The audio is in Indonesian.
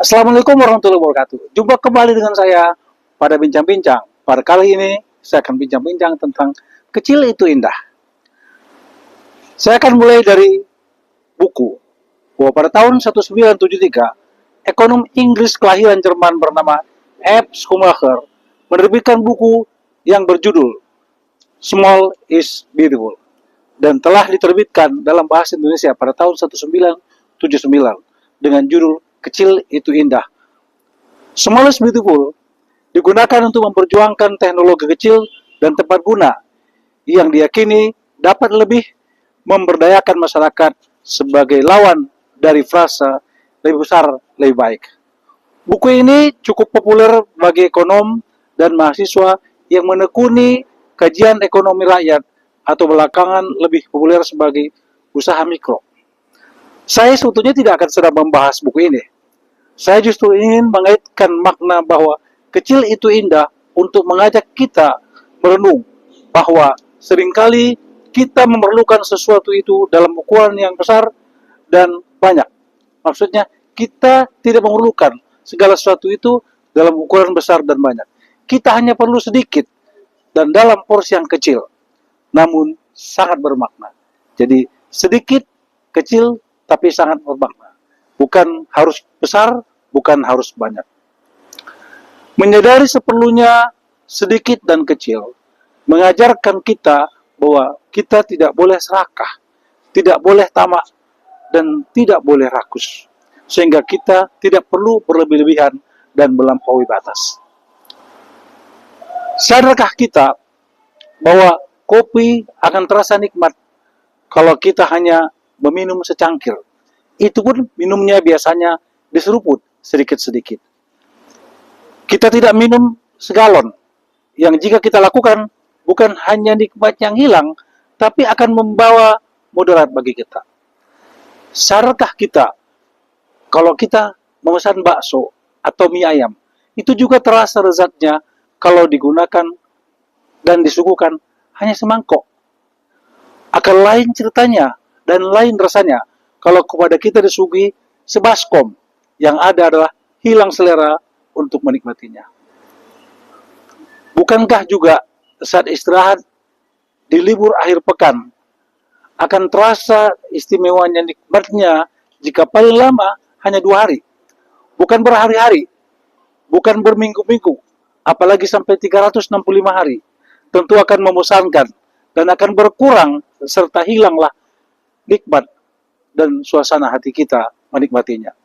Assalamualaikum warahmatullahi wabarakatuh. Jumpa kembali dengan saya pada bincang-bincang. Pada kali ini saya akan bincang-bincang tentang kecil itu indah. Saya akan mulai dari buku. Bahwa pada tahun 1973, ekonom Inggris kelahiran Jerman bernama F. Schumacher menerbitkan buku yang berjudul Small is Beautiful dan telah diterbitkan dalam bahasa Indonesia pada tahun 1979 dengan judul Kecil itu Indah. Small is Beautiful digunakan untuk memperjuangkan teknologi kecil dan tepat guna yang diyakini dapat lebih memberdayakan masyarakat sebagai lawan dari frasa lebih besar, lebih baik. Buku ini cukup populer bagi ekonom dan mahasiswa yang menekuni kajian ekonomi rakyat atau belakangan lebih populer sebagai usaha mikro. Saya sebetulnya tidak akan sedang membahas buku ini. Saya justru ingin mengaitkan makna bahwa kecil itu indah untuk mengajak kita merenung bahwa seringkali kita memerlukan sesuatu itu dalam ukuran yang besar dan banyak. Maksudnya, kita tidak memerlukan segala sesuatu itu dalam ukuran besar dan banyak. Kita hanya perlu sedikit dan dalam porsi yang kecil, namun sangat bermakna. Jadi, sedikit, kecil, tapi sangat bermakna. Bukan harus besar, bukan harus banyak. Menyadari seperlunya sedikit dan kecil, mengajarkan kita bahwa kita tidak boleh serakah, tidak boleh tamak, dan tidak boleh rakus. Sehingga kita tidak perlu berlebih-lebihan dan melampaui batas. Sadarkah kita bahwa kopi akan terasa nikmat kalau kita hanya meminum secangkir? Itu pun minumnya biasanya diseruput sedikit-sedikit. Kita tidak minum segalon, yang jika kita lakukan bukan hanya nikmat yang hilang, tapi akan membawa mudarat bagi kita. Sadarkah kita kalau kita memesan bakso atau mie ayam, itu juga terasa lezatnya kalau digunakan dan disuguhkan hanya semangkok. Akan lain ceritanya dan lain rasanya kalau kepada kita disuguhi sebaskom, yang ada adalah hilang selera untuk menikmatinya. Bukankah juga saat istirahat di libur akhir pekan akan terasa istimewanya nikmatnya jika paling lama hanya 2 hari, bukan berhari-hari, bukan berminggu-minggu, apalagi sampai 365 hari, tentu akan membosankan dan akan berkurang serta hilanglah nikmat dan suasana hati kita menikmatinya.